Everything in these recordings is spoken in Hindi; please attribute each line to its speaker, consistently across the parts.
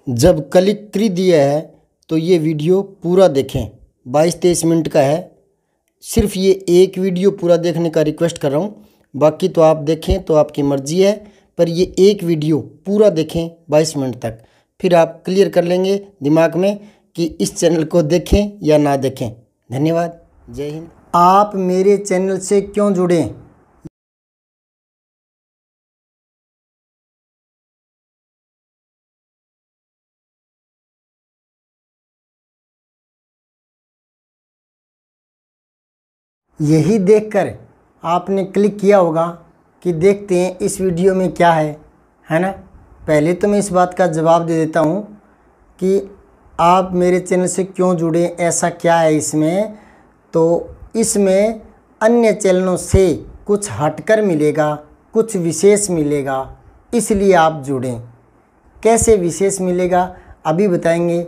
Speaker 1: जब क्लिक कर दिया है तो ये वीडियो पूरा देखें। 22-23 मिनट का है। सिर्फ ये एक वीडियो पूरा देखने का रिक्वेस्ट कर रहा हूँ, बाकी तो आप देखें तो आपकी मर्ज़ी है, पर ये एक वीडियो पूरा देखें 22 मिनट तक। फिर आप क्लियर कर लेंगे दिमाग में कि इस चैनल को देखें या ना देखें। धन्यवाद। जय हिंद। आप मेरे चैनल से क्यों जुड़ें? यही देखकर आपने क्लिक किया होगा कि देखते हैं इस वीडियो में क्या है ना। पहले तो मैं इस बात का जवाब दे देता हूँ कि आप मेरे चैनल से क्यों जुड़े, ऐसा क्या है इसमें। तो इसमें अन्य चैनलों से कुछ हटकर मिलेगा, कुछ विशेष मिलेगा, इसलिए आप जुड़ें। कैसे विशेष मिलेगा अभी बताएंगे।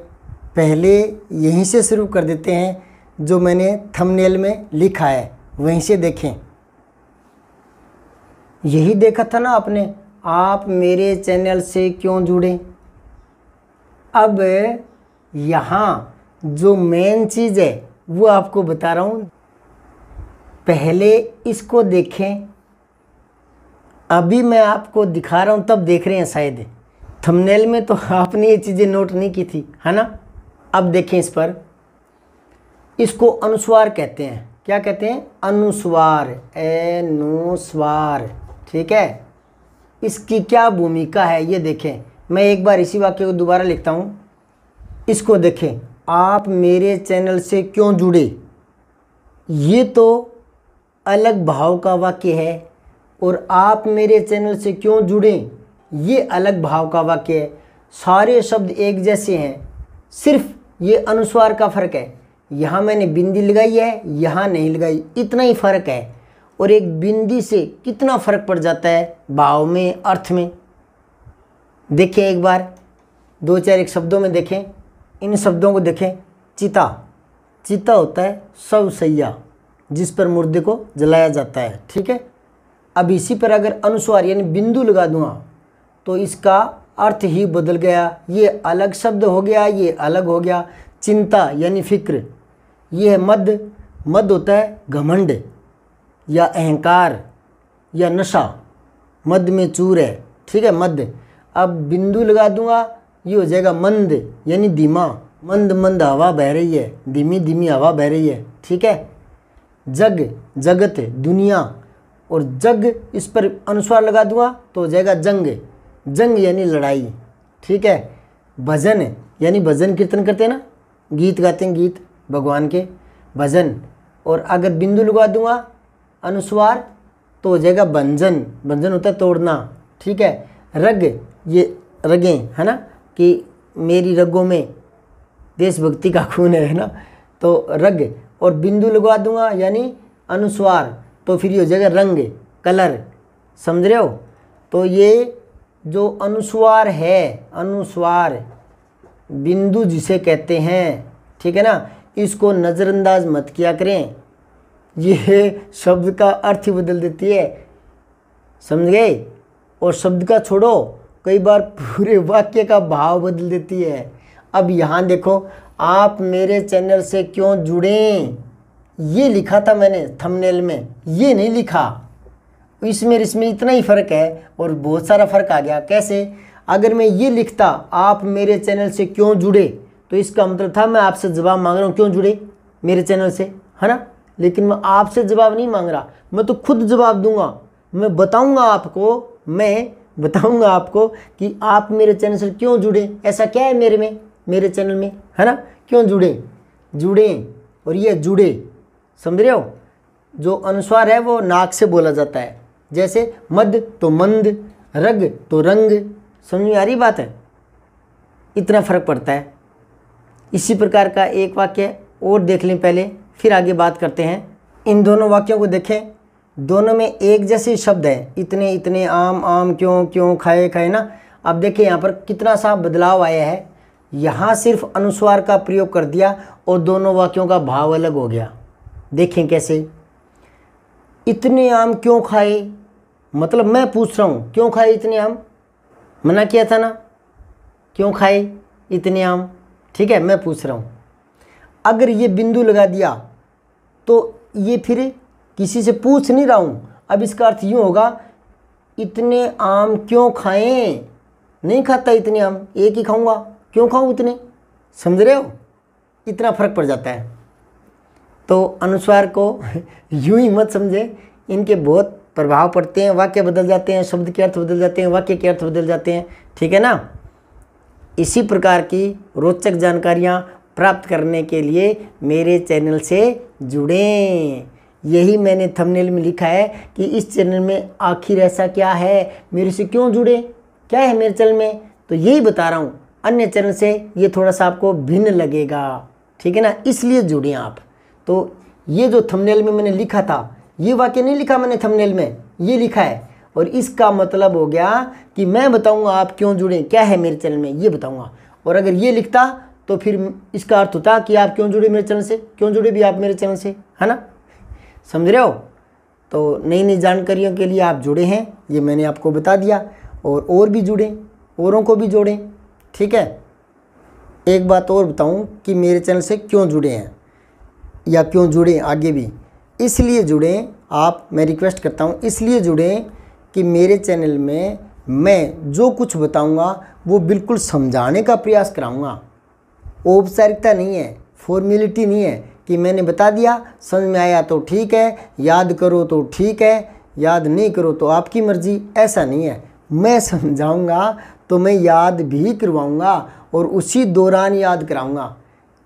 Speaker 1: पहले यहीं से शुरू कर देते हैं, जो मैंने थंबनेल में लिखा है वहीं से देखें। यही देखा था ना आपने, आप मेरे चैनल से क्यों जुड़े। अब यहाँ जो मेन चीज़ है वो आपको बता रहा हूँ। पहले इसको देखें, अभी मैं आपको दिखा रहा हूँ तब देख रहे हैं शायद। थंबनेल में तो आपने ये चीज़ें नोट नहीं की थी, है ना। अब देखें इस पर, इसको अनुस्वार कहते हैं। क्या कहते हैं? अनुस्वार, अनुस्वार। ठीक है, इसकी क्या भूमिका है ये देखें। मैं एक बार इसी वाक्य को दोबारा लिखता हूँ, इसको देखें। आप मेरे चैनल से क्यों जुड़े, ये तो अलग भाव का वाक्य है, और आप मेरे चैनल से क्यों जुड़े ये अलग भाव का वाक्य है। सारे शब्द एक जैसे हैं, सिर्फ ये अनुस्वार का फ़र्क है। यहाँ मैंने बिंदी लगाई है, यहाँ नहीं लगाई, इतना ही फ़र्क है। और एक बिंदी से कितना फ़र्क पड़ जाता है भाव में, अर्थ में। देखें एक बार, 2-4 एक शब्दों में देखें। इन शब्दों को देखें। चिता, चिता होता है शवशैया जिस पर मुर्दे को जलाया जाता है। ठीक है, अब इसी पर अगर अनुस्वार यानी बिंदु लगा दूँगा तो इसका अर्थ ही बदल गया। ये अलग शब्द हो गया, ये अलग हो गया। चिंता यानी फिक्र, ये है मद। मद होता है घमंड या अहंकार या नशा, मद में चूर है। ठीक है, मद। अब बिंदु लगा दूंगा, ये हो जाएगा मंद यानी धीमा। मंद मंद हवा बह रही है, धीमी धीमी हवा बह रही है। ठीक है, जग, जगत, दुनिया, और जग इस पर अनुस्वार लगा दूंगा तो हो जाएगा जंग। जंग यानी लड़ाई। ठीक है, भजन यानी भजन कीर्तन करते हैं ना, गीत गाते हैं, गीत भगवान के भजन। और अगर बिंदु लगा दूंगा अनुस्वार तो हो जाएगा भंजन। भंजन होता है तोड़ना। ठीक है, रग, ये रगें है ना, कि मेरी रगों में देशभक्ति का खून है ना, तो रग। और बिंदु लगा दूंगा यानी अनुस्वार तो फिर ये हो जाएगा रंग, कलर। समझ रहे हो। तो ये जो अनुस्वार है, अनुस्वार बिंदु जिसे कहते हैं, ठीक है ना, इसको नज़रअंदाज मत किया करें। ये शब्द का अर्थ ही बदल देती है, समझ गए। और शब्द का छोड़ो, कई बार पूरे वाक्य का भाव बदल देती है। अब यहाँ देखो, आप मेरे चैनल से क्यों जुड़ें, ये लिखा था मैंने थंबनेल में, ये नहीं लिखा। इसमें इतना ही फ़र्क है, और बहुत सारा फ़र्क आ गया। कैसे? अगर मैं ये लिखता आप मेरे चैनल से क्यों जुड़े, तो इसका मतलब था मैं आपसे जवाब मांग रहा हूँ क्यों जुड़े मेरे चैनल से, है ना। लेकिन मैं आपसे जवाब नहीं मांग रहा, मैं तो खुद जवाब दूंगा। मैं बताऊंगा आपको कि आप मेरे चैनल से क्यों जुड़े, ऐसा क्या है मेरे चैनल में, है ना। क्यों जुड़े, और ये जुड़े, समझ रहे हो। जो अनुस्वार है वो नाक से बोला जाता है, जैसे मद तो मंद, रग तो रंग। समझ में आ रही बात है, इतना फ़र्क पड़ता है। इसी प्रकार का एक वाक्य और देख लें पहले, फिर आगे बात करते हैं। इन दोनों वाक्यों को देखें, दोनों में एक जैसे शब्द है। इतने इतने, आम आम, क्यों क्यों, खाए खाए ना। अब देखिए यहाँ पर कितना सा बदलाव आया है। यहाँ सिर्फ अनुस्वार का प्रयोग कर दिया और दोनों वाक्यों का भाव अलग हो गया। देखें कैसे। इतने आम क्यों खाए, मतलब मैं पूछ रहा हूँ क्यों खाए इतने आम, मना किया था ना, क्यों खाए, इतने आम, ठीक है, मैं पूछ रहा हूँ। अगर ये बिंदु लगा दिया तो ये फिर किसी से पूछ नहीं रहा हूँ। अब इसका अर्थ यूँ होगा, इतने आम क्यों खाएं? नहीं खाता इतने आम, एक ही खाऊंगा, क्यों खाऊं इतने? समझ रहे हो? इतना फर्क पड़ जाता है। तो अनुस्वार को यूं ही मत समझे, इनके बहुत प्रभाव पड़ते हैं, वाक्य बदल जाते हैं, शब्द के अर्थ बदल जाते हैं, वाक्य के अर्थ बदल जाते हैं, ठीक है ना। इसी प्रकार की रोचक जानकारियाँ प्राप्त करने के लिए मेरे चैनल से जुड़ें। यही मैंने थंबनेल में लिखा है कि इस चैनल में आखिर ऐसा क्या है, मेरे से क्यों जुड़े, क्या है मेरे चैनल में, तो यही बता रहा हूँ। अन्य चैनल से ये थोड़ा सा आपको भिन्न लगेगा, ठीक है ना, इसलिए जुड़े आप। तो ये जो थंबनेल में मैंने लिखा था, ये वाक्य नहीं लिखा मैंने थंबनेल में, ये लिखा है, और इसका मतलब हो गया कि मैं बताऊंगा आप क्यों जुड़े, क्या है मेरे चैनल में, ये बताऊंगा। और अगर ये लिखता तो फिर इसका अर्थ होता कि आप क्यों जुड़े मेरे चैनल से, क्यों जुड़े भी आप मेरे चैनल से, है ना, समझ रहे हो। तो नई नई जानकारियों के लिए आप जुड़े हैं, ये मैंने आपको बता दिया, और भी जुड़ें, औरों को भी जोड़ें, ठीक है। एक बात और बताऊं कि मेरे चैनल से क्यों जुड़े हैं या क्यों जुड़े आगे भी, इसलिए जुड़ें आप, मैं रिक्वेस्ट करता हूं, इसलिए जुड़ें कि मेरे चैनल में मैं जो कुछ बताऊंगा वो बिल्कुल समझाने का प्रयास कराऊंगा। औपचारिकता नहीं है, फॉर्मेलिटी नहीं है कि मैंने बता दिया, समझ में आया तो ठीक है, याद करो तो ठीक है, याद नहीं करो तो आपकी मर्जी, ऐसा नहीं है। मैं समझाऊंगा तो मैं याद भी करवाऊंगा और उसी दौरान याद कराऊंगा।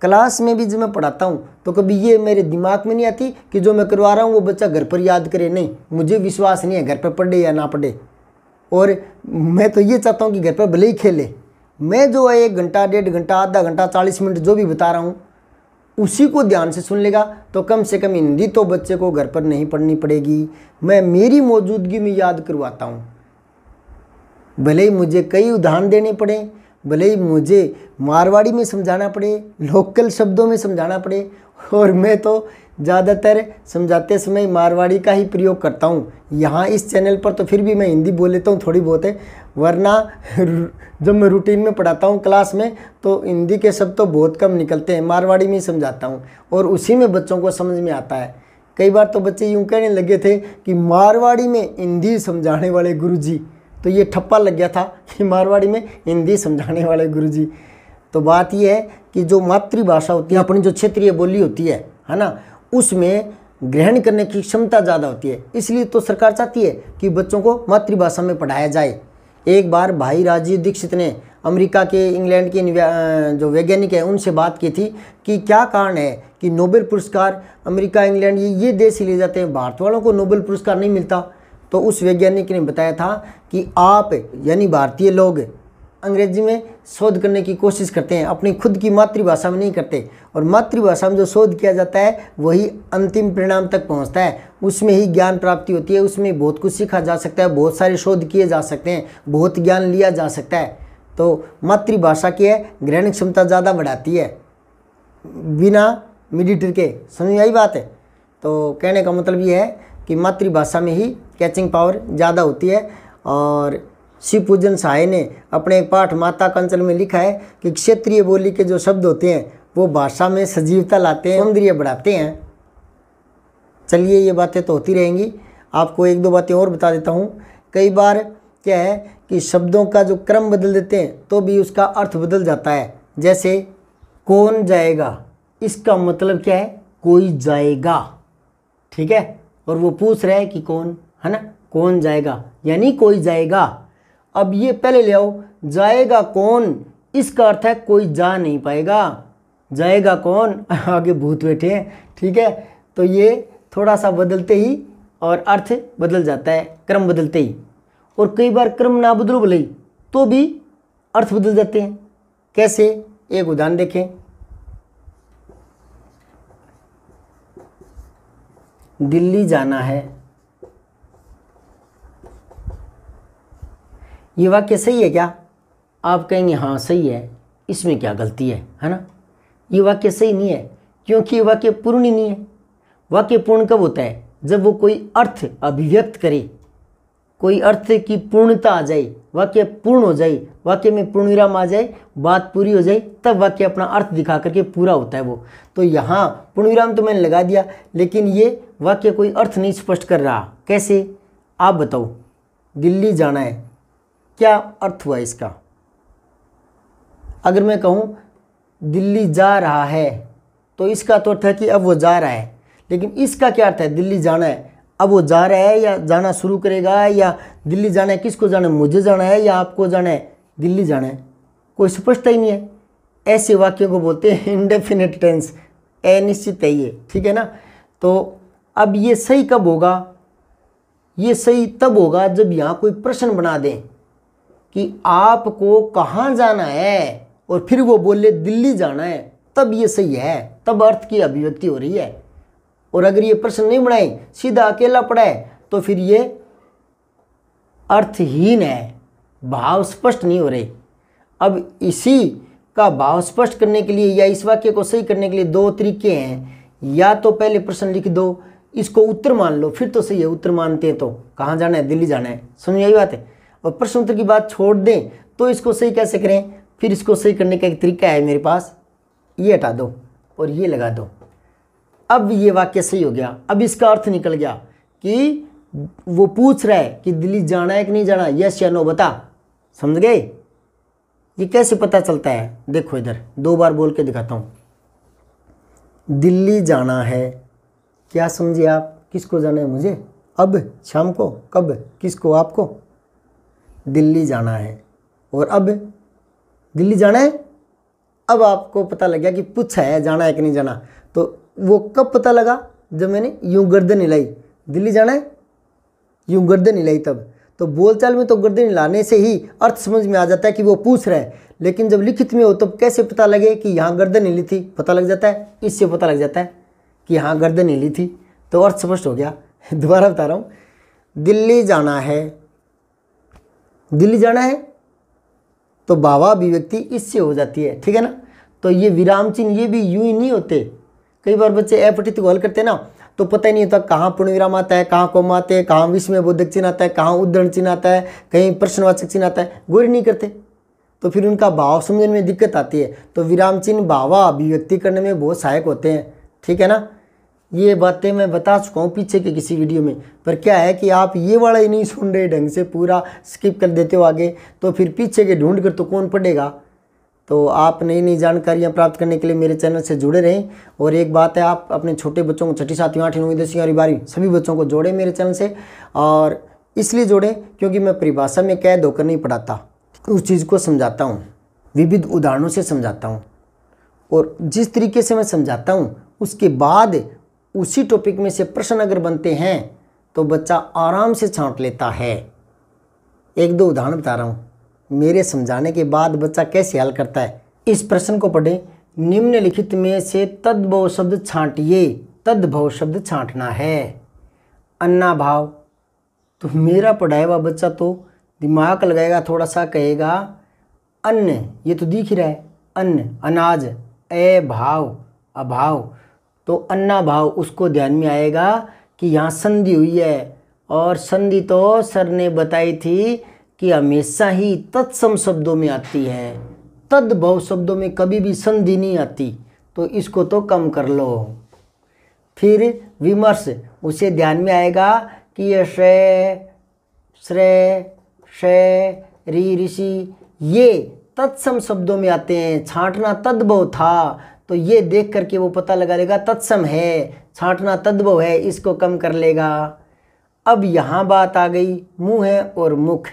Speaker 1: क्लास में भी जब मैं पढ़ाता हूँ तो कभी ये मेरे दिमाग में नहीं आती कि जो मैं करवा रहा हूँ वो बच्चा घर पर याद करे, नहीं, मुझे विश्वास नहीं है घर पर पढ़े या ना पढ़े। और मैं तो ये चाहता हूँ कि घर पर भले ही खेले, मैं जो 1 घंटा, 1.5 घंटा, आधा घंटा, 40 मिनट जो भी बता रहा हूँ उसी को ध्यान से सुन लेगा तो कम से कम हिंदी तो बच्चे को घर पर नहीं पढ़नी पड़ेगी। मैं मेरी मौजूदगी में याद करवाता हूँ, भले ही मुझे कई उदाहरण देने पड़े, भले ही मुझे मारवाड़ी में समझाना पड़े, लोकल शब्दों में समझाना पड़े, और मैं तो ज़्यादातर समझाते समय मारवाड़ी का ही प्रयोग करता हूँ। यहाँ इस चैनल पर तो फिर भी मैं हिंदी बोल लेता हूँ थोड़ी बहुत है, वरना जब मैं रूटीन में पढ़ाता हूँ क्लास में तो हिंदी के शब्द तो बहुत कम निकलते हैं, मारवाड़ी में ही समझाता हूँ और उसी में बच्चों को समझ में आता है। कई बार तो बच्चे यूँ कहने लगे थे कि मारवाड़ी में हिंदी समझाने वाले गुरुजी, तो ये ठप्पा लग गया था कि मारवाड़ी में हिंदी समझाने वाले गुरुजी। तो बात ये है कि जो मातृभाषा होती है, अपनी जो क्षेत्रीय बोली होती है ना, उसमें ग्रहण करने की क्षमता ज़्यादा होती है। इसलिए तो सरकार चाहती है कि बच्चों को मातृभाषा में पढ़ाया जाए। एक बार भाई राजीव दीक्षित ने अमेरिका के, इंग्लैंड के जो वैज्ञानिक हैं उनसे बात की थी कि क्या कारण है कि नोबेल पुरस्कार अमेरिका, इंग्लैंड ये देश ही ले जाते हैं, भारत वालों को नोबेल पुरस्कार नहीं मिलता। तो उस वैज्ञानिक ने बताया था कि आप यानी भारतीय लोग अंग्रेजी में शोध करने की कोशिश करते हैं, अपनी खुद की मातृभाषा में नहीं करते, और मातृभाषा में जो शोध किया जाता है वही अंतिम परिणाम तक पहुंचता है, उसमें ही ज्ञान प्राप्ति होती है, उसमें बहुत कुछ सीखा जा सकता है, बहुत सारे शोध किए जा सकते हैं, बहुत ज्ञान लिया जा सकता है। तो मातृभाषा की है ग्रहण क्षमता ज़्यादा बढ़ाती है बिना मिडिटर के, समझ में आई बात है। तो कहने का मतलब ये है कि मातृभाषा में ही कैचिंग पावर ज़्यादा होती है। और शिव पूजन सहाय ने अपने एक पाठ माता कंचन में लिखा है कि क्षेत्रीय बोली के जो शब्द होते हैं वो भाषा में सजीवता लाते हैं, सौंदर्य बढ़ाते हैं। चलिए ये बातें तो होती रहेंगी, आपको 1-2 बातें और बता देता हूँ। कई बार क्या है कि शब्दों का जो क्रम बदल देते हैं तो भी उसका अर्थ बदल जाता है। जैसे कौन जाएगा, इसका मतलब क्या है, कोई जाएगा, ठीक है, और वो पूछ रहा है कि कौन, है ना, कौन जाएगा यानी कोई जाएगा। अब ये पहले ले आओ, जाएगा कौन, इसका अर्थ है कोई जा नहीं पाएगा, जाएगा कौन, आगे भूत बैठे हैं, ठीक है। तो ये थोड़ा सा बदलते ही और अर्थ बदल जाता है, क्रम बदलते ही। और कई बार क्रम ना बदलो भले ही तो भी अर्थ बदल जाते हैं। कैसे, एक उदाहरण देखें। दिल्ली जाना है, ये वाक्य सही है क्या? आप कहेंगे हाँ सही है, इसमें क्या गलती है ना। ये वाक्य सही नहीं है क्योंकि ये वाक्य पूर्ण ही नहीं है। वाक्य पूर्ण कब होता है? जब वो कोई अर्थ अभिव्यक्त करे, कोई अर्थ की पूर्णता आ जाए, वाक्य पूर्ण हो जाए, वाक्य में पूर्ण विराम आ जाए, बात पूरी हो जाए, तब वाक्य अपना अर्थ दिखा करके पूरा होता है वो। तो यहाँ पूर्ण विराम तो मैंने लगा दिया, लेकिन ये वाक्य कोई अर्थ नहीं स्पष्ट कर रहा। कैसे, आप बताओ। दिल्ली जाना है, क्या अर्थ हुआ इसका? अगर मैं कहूँ दिल्ली जा रहा है, तो इसका तो अर्थ है कि अब वो जा रहा है, लेकिन इसका क्या अर्थ है? दिल्ली जाना है, अब वो जा रहा है या जाना शुरू करेगा, या दिल्ली जाना है, किसको जाना है? मुझे जाना है या आपको जाना है? दिल्ली जाना है, कोई स्पष्टता ही नहीं है। ऐसे वाक्यों को बोलते हैं इंडेफिनिट टेंस, अनिश्चित है ये, ठीक है ना। तो अब ये सही कब होगा? ये सही तब होगा जब यहाँ कोई प्रश्न बना दें कि आपको कहाँ जाना है, और फिर वो बोले दिल्ली जाना है, तब ये सही है, तब अर्थ की अभिव्यक्ति हो रही है। और अगर ये प्रश्न नहीं बनाए, सीधा अकेला पड़ा है, तो फिर ये अर्थहीन है, भाव स्पष्ट नहीं हो रहे। अब इसी का भाव स्पष्ट करने के लिए या इस वाक्य को सही करने के लिए दो तरीके हैं। या तो पहले प्रश्न लिख दो, इसको उत्तर मान लो, फिर तो सही है। उत्तर मानते हैं तो कहाँ जाना है? दिल्ली जाना है, समझ आई बात है। और प्रश्न उत्तर की बात छोड़ दें तो इसको सही कैसे करें? फिर इसको सही करने का एक तरीका है मेरे पास, ये हटा दो और ये लगा दो। अब ये वाक्य सही हो गया। अब इसका अर्थ निकल गया कि वो पूछ रहा है कि दिल्ली जाना है कि नहीं जाना, यस या नो बता। समझ गए? ये कैसे पता चलता है? देखो इधर 2 बार बोल के दिखाता हूँ। दिल्ली जाना है, क्या समझे आप? किसको जाना है? मुझे। अब शाम को? कब? किसको? आपको। दिल्ली जाना है, और अब दिल्ली जाना है। अब आपको पता लग गया कि पूछा है जाना है कि नहीं जाना। तो वो कब पता लगा? जब मैंने यूं गर्दन हिलाई, दिल्ली जाना है, यूं गर्दन हिलाई तब। तो बोलचाल में तो गर्दन हिलाने से ही अर्थ समझ में आ जाता है कि वो पूछ रहा है, लेकिन जब लिखित में हो तो कैसे पता लगे कि यहाँ गर्दन हिली थी? पता लग जाता है, इससे पता लग जाता है कि यहाँ गर्दन हिली थी, तो अर्थ स्पष्ट हो गया। दोबारा बता रहा हूँ, दिल्ली जाना है, दिल्ली जाना है, तो भावा अभिव्यक्ति इससे हो जाती है, ठीक है ना। तो ये विराम चिन्ह ये भी यूं ही नहीं होते। कई बार बच्चे अपठित को हल करते हैं ना, तो पता ही नहीं होता कहाँ पूर्ण विराम आता है, कहाँ कोमा आते हैं, कहाँ विस्मय बोधक चिन्ह आता है, कहाँ उद्धरण चिन्ह आता है, कहीं प्रश्नवाचक चिन्ह आता है, गौर नहीं करते। तो फिर उनका भाव समझने में दिक्कत आती है। तो विराम चिन्ह भावा अभिव्यक्ति करने में बहुत सहायक होते हैं, ठीक है ना। ये बातें मैं बता चुका हूँ पीछे के किसी वीडियो में, पर क्या है कि आप ये वाला ही नहीं सुन रहे ढंग से, पूरा स्किप कर देते हो आगे, तो फिर पीछे के ढूंढ कर तो कौन पढ़ेगा। तो आप नई नई जानकारियाँ प्राप्त करने के लिए मेरे चैनल से जुड़े रहें। और एक बात है, आप अपने छोटे बच्चों को 6ठी 7वीं 8वीं 9वीं 10वीं 11वीं सभी बच्चों को जोड़ें मेरे चैनल से। और इसलिए जोड़ें क्योंकि मैं परिभाषा में कैद होकर नहीं पढ़ाता, उस चीज़ को समझाता हूँ, विविध उदाहरणों से समझाता हूँ। और जिस तरीके से मैं समझाता हूँ उसके बाद उसी टॉपिक में से प्रश्न अगर बनते हैं तो बच्चा आराम से छांट लेता है। 1-2 उदाहरण बता रहा हूँ, मेरे समझाने के बाद बच्चा कैसे हल करता है। इस प्रश्न को पढ़ें, निम्नलिखित में से तद्भव शब्द छांटिए। तद्भव शब्द छांटना है। अन्ना भाव, तो मेरा पढ़ाया हुआ बच्चा तो दिमाग लगाएगा, थोड़ा सा कहेगा अन्न, ये तो दिख ही रहा है, अन्न अनाज, भाव अभाव, तो अन्ना भाव उसको ध्यान में आएगा कि यहाँ संधि हुई है। और संधि तो सर ने बताई थी कि हमेशा ही तत्सम शब्दों में आती है, तद्भव शब्दों में कभी भी संधि नहीं आती। तो इसको तो कम कर लो। फिर विमर्श, उसे ध्यान में आएगा कि ये श्रेय, श्रेय, शय, री, ऋषि, ये तत्सम शब्दों में आते हैं। छांटना तद्भव था, तो ये देख करके वो पता लगा लेगा तत्सम है, छांटना तद्भव है, इसको कम कर लेगा। अब यहाँ बात आ गई मुँह है और मुख।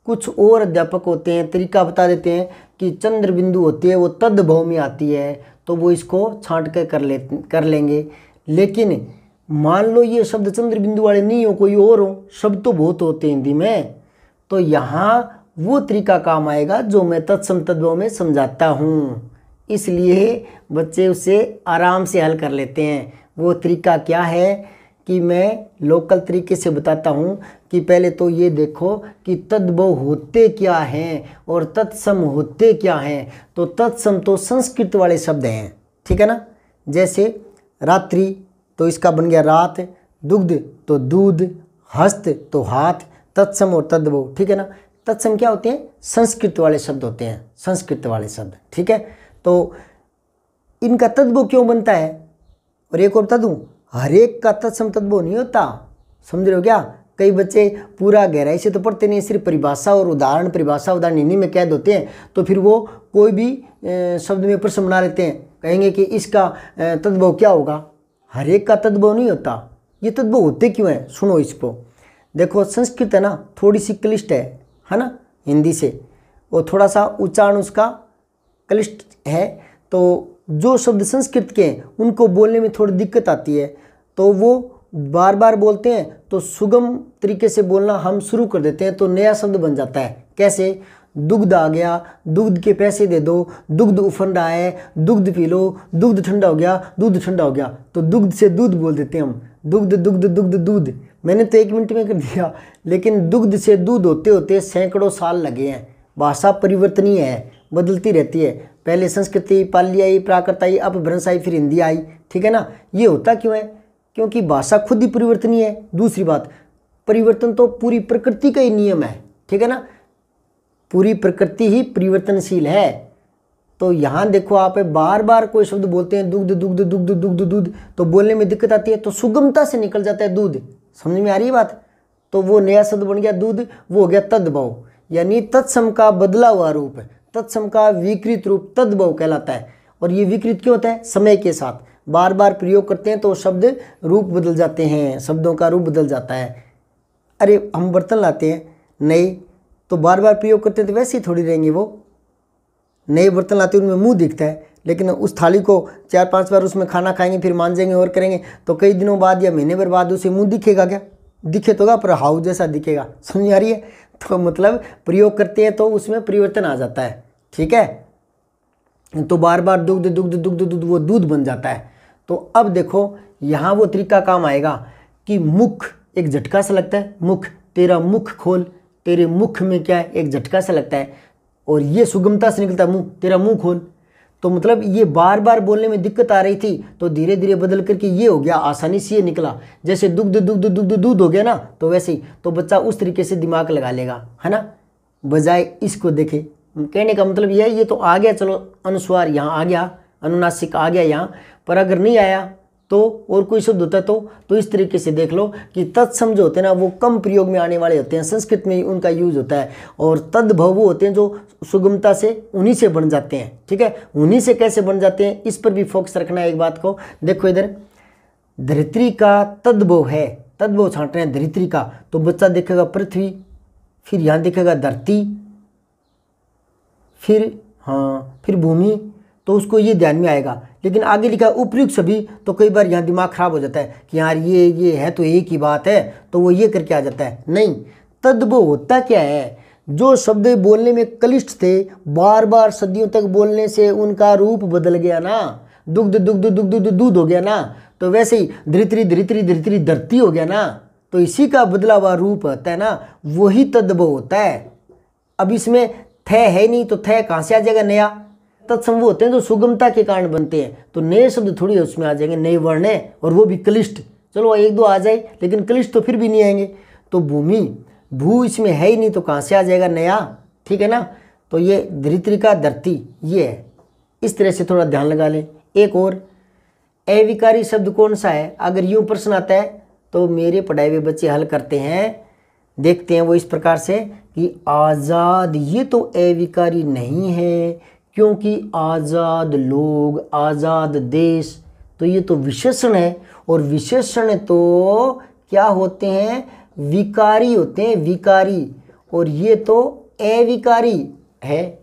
Speaker 1: कुछ और अध्यापक होते हैं, तरीका बता देते हैं कि चंद्र बिंदु होती है वो तद्भव में आती है, तो वो इसको छांट के कर लेंगे। लेकिन मान लो ये शब्द चंद्र बिंदु वाले नहीं हो, कोई और हो, शब्द तो बहुत होते हैं हिंदी में, तो यहाँ वो तरीका काम आएगा जो मैं तत्सम तद्भव में समझाता हूँ। इसलिए बच्चे उसे आराम से हल कर लेते हैं। वो तरीका क्या है कि मैं लोकल तरीके से बताता हूँ कि पहले तो ये देखो कि तद्भव होते क्या हैं और तत्सम होते क्या हैं। तो तत्सम तो संस्कृत वाले शब्द हैं, ठीक है ना। जैसे रात्रि, तो इसका बन गया रात, दुग्ध तो दूध, हस्त तो हाथ, तत्सम और तद्भव, ठीक है ना। तत्सम क्या होते हैं? संस्कृत वाले शब्द होते हैं, संस्कृत वाले शब्द, ठीक है। तो इनका तद्भव क्यों बनता है? और एक और बता दूं, हर एक का तत्सम तद्भव नहीं होता, समझ रहे हो क्या। कई बच्चे पूरा गहराई से तो पढ़ते नहीं, सिर्फ परिभाषा और उदाहरण, परिभाषा उदाहरण इन्हीं में कैद होते हैं, तो फिर वो कोई भी शब्द में प्रश्न बना लेते हैं, कहेंगे कि इसका तद्भव क्या होगा। हर एक का तद्भव नहीं होता। ये तद्भव होते क्यों है? सुनो इसको। देखो संस्कृत है ना, थोड़ी सी क्लिष्ट है ना, हिंदी से, वो थोड़ा सा उच्चारण उसका क्लिष्ट है। तो जो शब्द संस्कृत के हैं उनको बोलने में थोड़ी दिक्कत आती है, तो वो बार बार बोलते हैं, तो सुगम तरीके से बोलना हम शुरू कर देते हैं, तो नया शब्द बन जाता है। कैसे? दुग्ध आ गया, दुग्ध के पैसे दे दो, दुग्ध उफन रहा है, दुग्ध पी लो, दुग्ध ठंडा हो गया, दूध ठंडा हो गया, तो दुग्ध से दूध बोल देते हैं हम, दुग्ध दुग्ध दुग्ध दूध। मैंने तो 1 मिनट में कर दिया, लेकिन दुग्ध से दूध होते होते सैकड़ों साल लगे हैं। भाषा परिवर्तनीय है, बदलती रहती है। पहले संस्कृति, पाली आई, प्राकृत आई, अब भ्रंश आई, फिर हिंदी आई, ठीक है ना। ये होता क्यों है? क्योंकि भाषा खुद ही परिवर्तनीय है। दूसरी बात, परिवर्तन तो पूरी प्रकृति का ही नियम है, ठीक है ना। पूरी प्रकृति ही परिवर्तनशील है। तो यहाँ देखो, आप बार बार कोई शब्द बोलते हैं, दुग्ध दुग्ध दुग्ध दुग्ध दूध, तो बोलने में दिक्कत आती है, तो सुगमता से निकल जाता है दूध। समझ में आ रही है बात? तो वो नया शब्द बन गया दूध, वो हो गया तद्भव, यानी तत्सम का बदला हुआ रूप, तत्सम का विकृत रूप तद्भव कहलाता है। और ये विकृत क्यों होता है? समय के साथ बार बार प्रयोग करते हैं तो शब्द रूप बदल जाते हैं, शब्दों का रूप बदल जाता है। अरे हम बर्तन लाते हैं नए, तो बार बार प्रयोग करते हैं तो वैसे ही थोड़ी रहेंगे वो। नए बर्तन लाते हैं उनमें मुंह दिखता है, लेकिन उस थाली को 4-5 बार उसमें खाना खाएंगे, फिर मांजेंगे और करेंगे, तो कई दिनों बाद या महीने भर बाद उसे मुंह दिखेगा क्या? दिखे तो पर हाउ जैसा दिखेगा। समझ आ रही है? तो मतलब प्रयोग करते हैं तो उसमें परिवर्तन आ जाता है, ठीक है। तो बार बार दुग्ध दुग्ध दुग्ध दूध, वो दूध बन जाता है। तो अब देखो यहाँ वो तरीका काम आएगा कि मुख, एक झटका सा लगता है, मुख, तेरा मुख खोल, तेरे मुख में क्या है? एक झटका सा लगता है, और ये सुगमता से निकलता है मुंह, तेरा मुंह खोल। तो मतलब ये बार बार बोलने में दिक्कत आ रही थी, तो धीरे धीरे बदल करके ये हो गया, आसानी से ये निकला। जैसे दुग्ध दुग्ध दुग्ध दूध हो गया ना, तो वैसे ही तो बच्चा उस तरीके से दिमाग लगा लेगा, है ना, बजाय इसको देखे। कहने का मतलब यह है, ये तो आ गया, चलो अनुस्वार यहाँ आ गया, अनुनासिक आ गया यहाँ, पर अगर नहीं आया तो और कोई शब्द होता है तो इस तरीके से देख लो कि तत्सम जो होते हैं ना, वो कम प्रयोग में आने वाले होते हैं, संस्कृत में ही उनका यूज होता है। और तद्भव वो होते हैं जो सुगमता से उन्हीं से बन जाते हैं, ठीक है। उन्हीं से कैसे बन जाते हैं, इस पर भी फोकस रखना है। एक बात को देखो, इधर धरित्री का तद्भव है, तद्भव छांट रहे हैं धरित्री का, तो बच्चा देखेगा पृथ्वी, फिर यहाँ देखेगा धरती, फिर भूमि, तो उसको ये ध्यान में आएगा। लेकिन आगे लिखा उपयुक्त सभी, तो कई बार यहाँ दिमाग खराब हो जाता है कि यार ये है तो एक ही बात है, तो वो ये करके आ जाता है। नहीं, तद्भव होता क्या है? जो शब्द बोलने में क्लिष्ट थे, बार बार सदियों तक बोलने से उनका रूप बदल गया ना, दुग्ध दुग्ध दुग्ध दुग्ध दूध हो गया ना, तो वैसे ही धरित्री धरित्री धरित्री धरती हो गया ना, तो इसी का बदला हुआ रूप होता है ना, वही तद्भव होता है। अब इसमें थ है नहीं, तो थ कहाँ से आ जाएगा नया? तत्सम वो होते हैं जो सुगमता के कारण बनते हैं, तो नए शब्द थोड़ी उसमें आ जाएंगे, नए वर्ण है, और वो भी क्लिष्ट। चलो 1-2 आ जाए, लेकिन क्लिष्ट तो फिर भी नहीं आएंगे। तो भूमि, भू इसमें है ही नहीं, तो कहाँ से आ जाएगा नया, ठीक है ना। तो ये धरित्री का धरती, ये है। इस तरह से थोड़ा ध्यान लगा लें। एक और अविकारी शब्द कौन सा है? अगर यूँ प्रश्न आता है तो मेरे पढ़ाए हुए बच्चे हल करते हैं, देखते हैं वो इस प्रकार से कि आज़ाद, ये तो अविकारी नहीं है, क्योंकि आज़ाद लोग, आज़ाद देश, तो ये तो विशेषण है, और विशेषण तो क्या होते हैं? विकारी होते हैं, विकारी, और ये तो अविकारी है।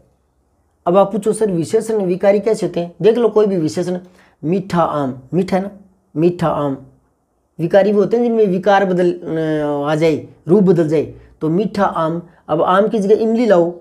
Speaker 1: अब आप पूछो सर विशेषण विकारी कैसे होते हैं? देख लो कोई भी विशेषण, मीठा आम, मीठा है ना, मीठा आम, विकारी वो होते हैं जिनमें विकार बदल आ जाए, रूप बदल जाए, तो मीठा आम। अब आम की जगह इमली लाओ,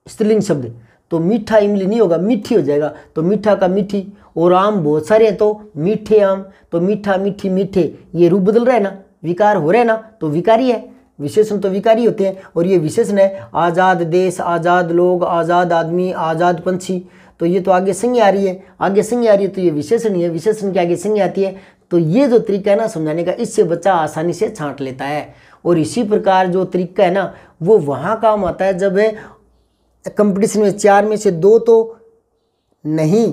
Speaker 1: स्त्रीलिंग शब्द, तो मीठा इमली नहीं होगा, मीठी हो जाएगा, तो मीठा का मीठी, और आम बहुत सारे हैं तो मीठे आम, तो मीठा मीठी मीठे, ये रूप बदल रहा है ना, विकार हो रहा है ना, तो विकारी है। विशेषण तो विकारी होते हैं, और ये विशेषण है आज़ाद देश, आज़ाद लोग, आज़ाद आदमी, आज़ाद पंछी, तो ये तो आगे संज्ञा आ रही है, आगे संज्ञा आ रही है, तो ये विशेषण ही है, विशेषण के आगे संज्ञा आती है। तो ये जो तरीका है ना समझाने का, इससे बच्चा आसानी से छांट लेता है। और इसी प्रकार जो तरीका है ना वो वहाँ काम आता है जब कंपटीशन में 4 में से 2 तो नहीं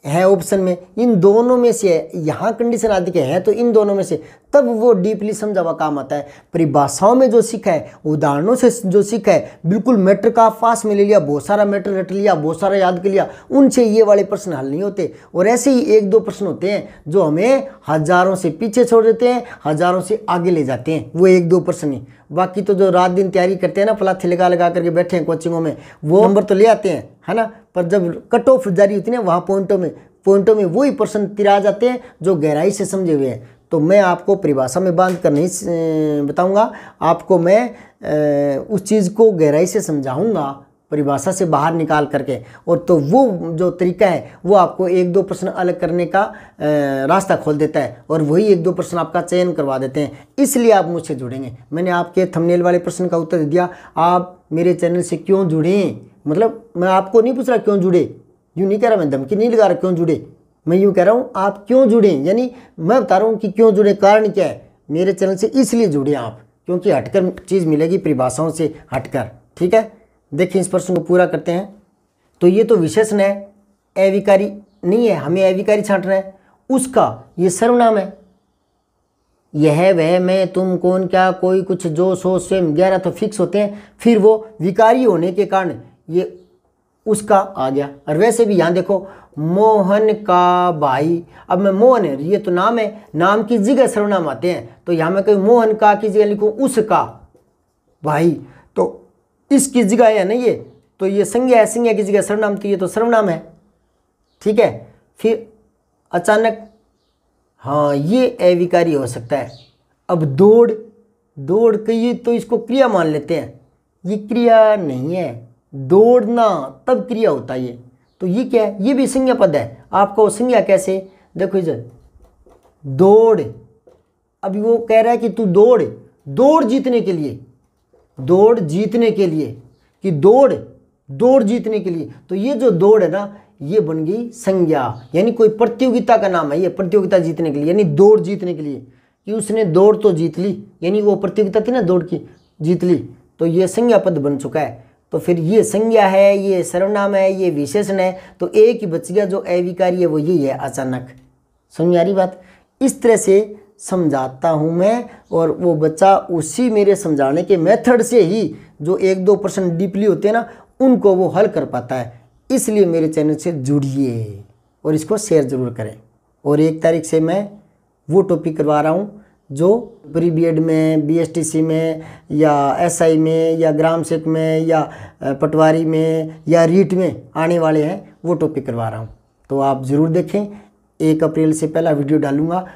Speaker 1: है ऑप्शन में, इन दोनों में से यहाँ कंडीशन आदि के हैं तो इन दोनों में से, तब वो डीपली समझा हुआ काम आता है। परिभाषाओं में जो सीखा है, उदाहरणों से जो सीखा है, बिल्कुल मैटर का पास में ले लिया, बहुत सारा मैटर रट लिया, बहुत सारा याद कर लिया, उनसे ये वाले प्रश्न हल नहीं होते। और ऐसे ही 1-2 प्रश्न होते हैं जो हमें हजारों से पीछे छोड़ देते हैं, हजारों से आगे ले जाते हैं, वो 1-2 प्रश्न ही। बाकी तो जो रात दिन तैयारी करते हैं ना, पलाथे लगा लगा करके बैठे हैं कोचिंगों में, वो नंबर तो ले आते हैं, है ना, पर जब कट ऑफ जारी होती है ना, वहाँ पॉइंटों में वही प्रश्न तिरा जाते हैं जो गहराई से समझे हुए हैं। तो मैं आपको परिभाषा में बांध कर नहीं बताऊंगा, आपको मैं उस चीज़ को गहराई से समझाऊंगा परिभाषा से बाहर निकाल करके, और तो वो जो तरीका है वो आपको 1-2 प्रश्न अलग करने का रास्ता खोल देता है, और वही 1-2 प्रश्न आपका चयन करवा देते हैं। इसलिए आप मुझसे जुड़ेंगे। मैंने आपके थंबनेल वाले प्रश्न का उत्तर दिया, आप मेरे चैनल से क्यों जुड़ें, मतलब मैं आपको नहीं पूछ रहा क्यों जुड़े, यूँ नहीं कह रहा, मैं धमकी नहीं लगा रहा क्यों जुड़े, मैं यूँ कह रहा हूँ आप क्यों जुड़े, यानी मैं बता रहा हूँ कि क्यों जुड़े, कारण क्या है मेरे चैनल से, इसलिए जुड़े आप, क्योंकि हटकर चीज़ मिलेगी परिभाषाओं से हटकर। ठीक है, देखिए इस प्रश्न को पूरा करते हैं। तो ये तो विशेषण है, अविकारी नहीं है, हमें अविकारी छांटना है। उसका ये सर्वनाम है, यह वह मैं तुम कौन क्या कोई कुछ जो सो स्वयं 11 तो फिक्स होते हैं, फिर वो विकारी होने के कारण ये उसका आ गया। और वैसे भी यहाँ देखो, मोहन का भाई, अब मैं मोहन है, ये तो नाम है, नाम की जगह सर्वनाम आते हैं, तो यहाँ मैं कहीं मोहन का की जगह लिखूँ उसका भाई, तो इसकी जगह है ना ये, तो ये संज्ञा है, संज्ञा की जगह सर्वनाम, तो ये तो सर्वनाम है। ठीक है, फिर अचानक, हाँ ये अविकारी हो सकता है। अब दौड़ कहिए तो इसको क्रिया मान लेते हैं, ये क्रिया नहीं है, दौड़ना तब क्रिया होता है ये, तो ये क्या है, ये भी संज्ञा पद है। आपको संज्ञा कैसे, देखो इधर दौड़, अभी वो कह रहा है कि तू दौड़ जीतने के लिए, दौड़ जीतने के लिए, कि दौड़ जीतने के लिए, तो ये जो दौड़ है ना ये बन गई संज्ञा, यानी कोई प्रतियोगिता का नाम है ये, प्रतियोगिता जीतने के लिए, यानी दौड़ जीतने के लिए, कि उसने दौड़ तो जीत ली, यानी वो प्रतियोगिता थी ना दौड़ की, जीत ली, तो ये संज्ञा पद बन चुका है। तो फिर ये संज्ञा है, ये सर्वनाम है, ये विशेषण है, तो एक ही बच गया जो अविकारी है, वो यही है अचानक। समझ आ रही बात, इस तरह से समझाता हूँ मैं, और वो बच्चा उसी मेरे समझाने के मेथड से ही जो 1-2 प्रश्न डीपली होते हैं ना उनको वो हल कर पाता है। इसलिए मेरे चैनल से जुड़िए और इसको शेयर ज़रूर करें। और 1 तारीख से मैं वो टॉपिक करवा रहा हूँ जो प्री बीएड में, बीएसटीसी में, या एसआई में, या ग्राम सेवक में, या पटवारी में, या रीट में आने वाले हैं, वो टॉपिक करवा रहा हूँ, तो आप ज़रूर देखें। 1 अप्रैल से पहला वीडियो डालूंगा।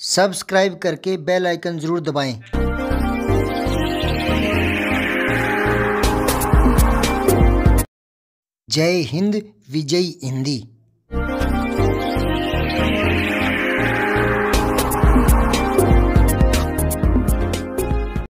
Speaker 1: सब्सक्राइब करके बेल आइकन ज़रूर दबाएं। जय हिंद, विजय हिंदी।